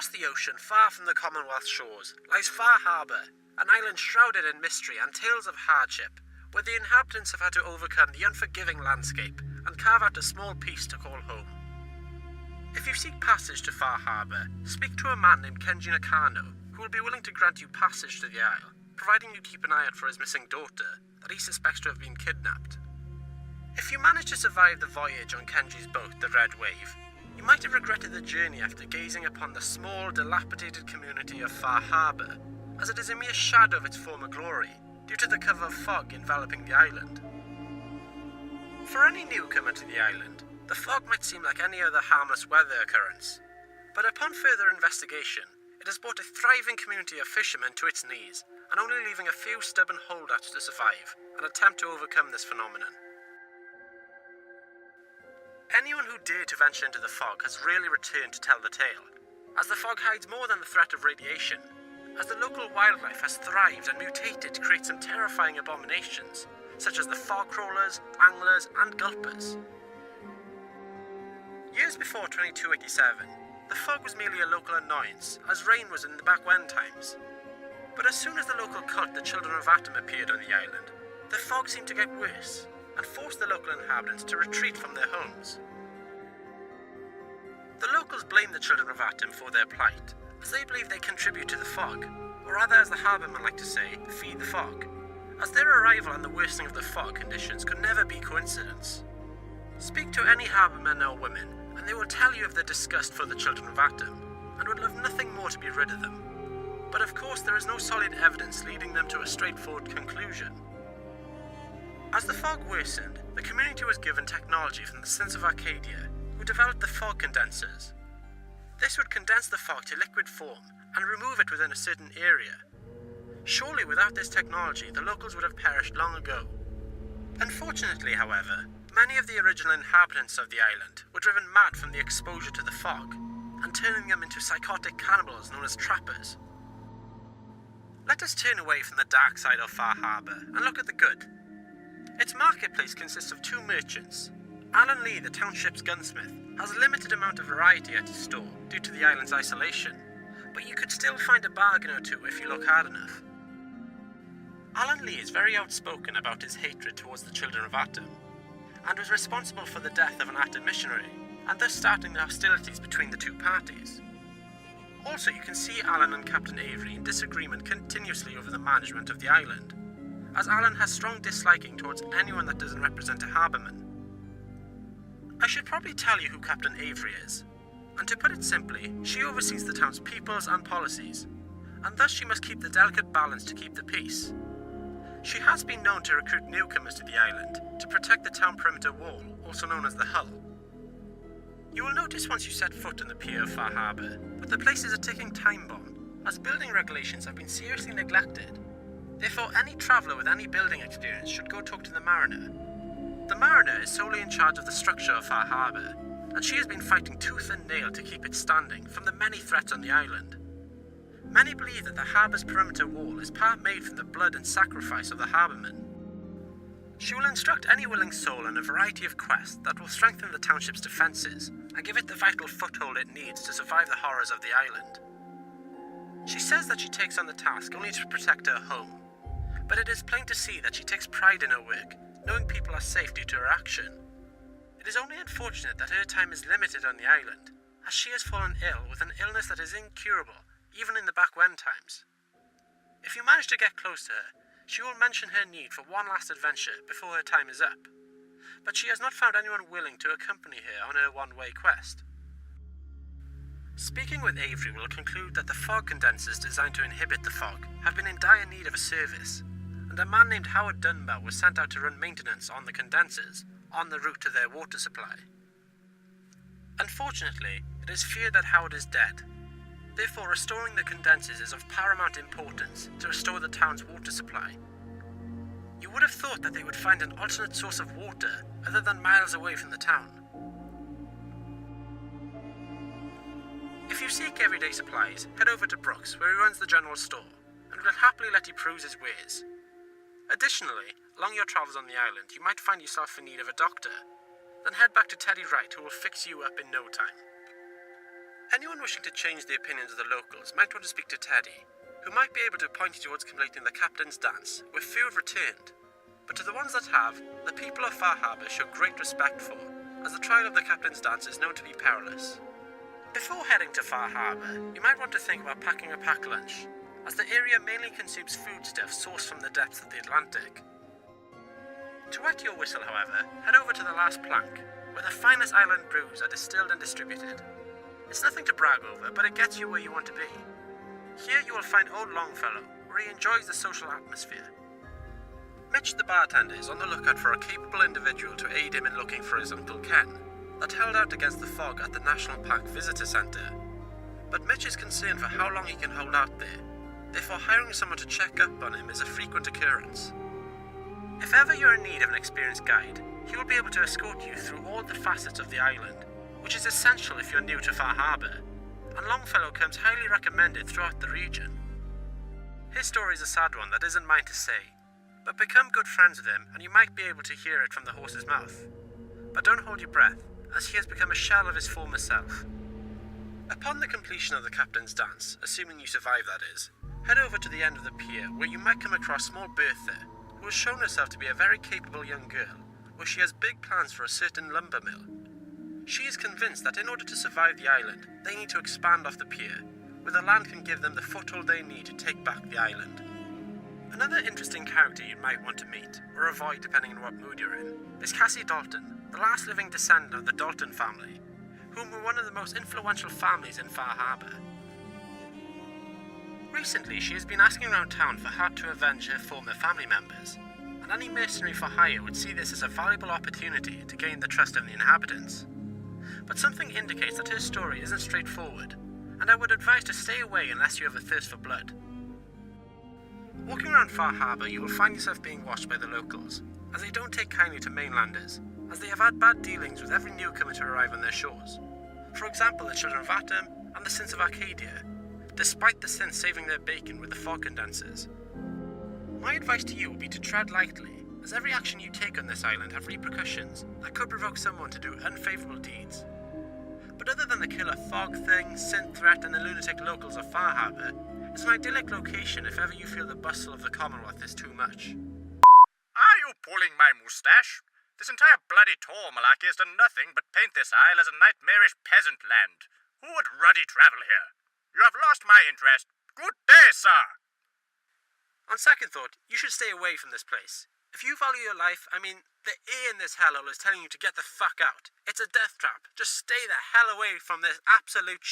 Across the ocean, far from the Commonwealth shores, lies Far Harbour, an island shrouded in mystery and tales of hardship, where the inhabitants have had to overcome the unforgiving landscape and carve out a small piece to call home. If you seek passage to Far Harbour, speak to a man named Kenji Nakano, who will be willing to grant you passage to the isle, providing you keep an eye out for his missing daughter, that he suspects to have been kidnapped. If you manage to survive the voyage on Kenji's boat, the Red Wave, you might have regretted the journey after gazing upon the small, dilapidated community of Far Harbour, as it is a mere shadow of its former glory, due to the cover of fog enveloping the island. For any newcomer to the island, the fog might seem like any other harmless weather occurrence, but upon further investigation, it has brought a thriving community of fishermen to its knees, and only leaving a few stubborn holdouts to survive and attempt to overcome this phenomenon. Anyone who dared to venture into the fog has rarely returned to tell the tale, as the fog hides more than the threat of radiation, as the local wildlife has thrived and mutated to create some terrifying abominations, such as the fog crawlers, anglers, and gulpers. Years before 2287, the fog was merely a local annoyance, as rain was in the back when times. But as soon as the local cult, the Children of Atom, appeared on the island, the fog seemed to get worse, and forced the local inhabitants to retreat from their homes. The locals blame the Children of Atom for their plight, as they believe they contribute to the fog, or rather, as the harbourmen like to say, feed the fog, as their arrival and the worsening of the fog conditions could never be coincidence. Speak to any harbourmen or women, and they will tell you of their disgust for the Children of Atom, and would love nothing more to be rid of them. But of course there is no solid evidence leading them to a straightforward conclusion. As the fog worsened, the community was given technology from the Sons of Arcadia, who developed the fog condensers. This would condense the fog to liquid form and remove it within a certain area. Surely without this technology, the locals would have perished long ago. Unfortunately, however, many of the original inhabitants of the island were driven mad from the exposure to the fog, and turning them into psychotic cannibals known as trappers. Let us turn away from the dark side of Far Harbour and look at the good. Its marketplace consists of two merchants. Alan Lee, the township's gunsmith, has a limited amount of variety at his store due to the island's isolation, but you could still find a bargain or two if you look hard enough. Alan Lee is very outspoken about his hatred towards the Children of Atom, and was responsible for the death of an Atom missionary, and thus starting the hostilities between the two parties. Also, you can see Alan and Captain Avery in disagreement continuously over the management of the island, as Alan has strong disliking towards anyone that doesn't represent a harbourman. I should probably tell you who Captain Avery is, and to put it simply, she oversees the town's peoples and policies, and thus she must keep the delicate balance to keep the peace. She has been known to recruit newcomers to the island to protect the town perimeter wall, also known as the Hull. You will notice once you set foot on the pier of Far Harbour that the place is a ticking time bomb, as building regulations have been seriously neglected. Therefore, any traveller with any building experience should go talk to the mariner. The mariner is solely in charge of the structure of Far Harbour, and she has been fighting tooth and nail to keep it standing from the many threats on the island. Many believe that the harbour's perimeter wall is part made from the blood and sacrifice of the harbourmen. She will instruct any willing soul on a variety of quests that will strengthen the township's defences and give it the vital foothold it needs to survive the horrors of the island. She says that she takes on the task only to protect her home, but it is plain to see that she takes pride in her work, knowing people are safe due to her action. It is only unfortunate that her time is limited on the island, as she has fallen ill with an illness that is incurable, even in the back when times. If you manage to get close to her, she will mention her need for one last adventure before her time is up, but she has not found anyone willing to accompany her on her one-way quest. Speaking with Avery will conclude that the fog condensers designed to inhibit the fog have been in dire need of a service, and a man named Howard Dunbar was sent out to run maintenance on the condensers on the route to their water supply. Unfortunately, it is feared that Howard is dead. Therefore, restoring the condensers is of paramount importance to restore the town's water supply. You would have thought that they would find an alternate source of water other than miles away from the town. If you seek everyday supplies, head over to Brooks, where he runs the general store, and will happily let you peruse his wares. Additionally, along your travels on the island, you might find yourself in need of a doctor. Then head back to Teddy Wright, who will fix you up in no time. Anyone wishing to change the opinions of the locals might want to speak to Teddy, who might be able to point you towards completing the Captain's Dance, where few have returned. But to the ones that have, the people of Far Harbour show great respect for, as the trial of the Captain's Dance is known to be perilous. Before heading to Far Harbour, you might want to think about packing a pack lunch, as the area mainly consumes foodstuffs sourced from the depths of the Atlantic. To wet your whistle, however, head over to the last plank, where the finest island brews are distilled and distributed. It's nothing to brag over, but it gets you where you want to be. Here you will find old Longfellow, where he enjoys the social atmosphere. Mitch the bartender is on the lookout for a capable individual to aid him in looking for his Uncle Ken, that held out against the fog at the National Park Visitor Centre. But Mitch is concerned for how long he can hold out there, therefore hiring someone to check up on him is a frequent occurrence. If ever you're in need of an experienced guide, he will be able to escort you through all the facets of the island, which is essential if you're new to Far Harbour, and Longfellow comes highly recommended throughout the region. His story is a sad one that isn't mine to say, but become good friends with him and you might be able to hear it from the horse's mouth. But don't hold your breath, as he has become a shell of his former self. Upon the completion of the Captain's Dance, assuming you survive that is, head over to the end of the pier where you might come across small Bertha, who has shown herself to be a very capable young girl, where she has big plans for a certain lumber mill. She is convinced that in order to survive the island, they need to expand off the pier, where the land can give them the foothold they need to take back the island. Another interesting character you might want to meet, or avoid depending on what mood you're in, is Cassie Dalton, the last living descendant of the Dalton family, whom were one of the most influential families in Far Harbour. Recently, she has been asking around town for help to avenge her former family members, and any mercenary for hire would see this as a valuable opportunity to gain the trust of the inhabitants. But something indicates that her story isn't straightforward, and I would advise to stay away unless you have a thirst for blood. Walking around Far Harbour, you will find yourself being watched by the locals, as they don't take kindly to mainlanders, as they have had bad dealings with every newcomer to arrive on their shores. For example, the Children of Atom and the Synths of Arcadia, despite the Synths saving their bacon with the fog condensers. My advice to you would be to tread lightly, as every action you take on this island have repercussions that could provoke someone to do unfavourable deeds. But other than the killer fog thing, synth threat and the lunatic locals of Far Harbour, it's an idyllic location if ever you feel the bustle of the Commonwealth is too much. Are you pulling my moustache? This entire bloody tour, Malarkey, has done nothing but paint this isle as a nightmarish peasant land. Who would ruddy travel here? You have lost my interest. Good day, sir! On second thought, you should stay away from this place. If you value your life, the air in this hellhole is telling you to get the fuck out. It's a death trap. Just stay the hell away from this absolute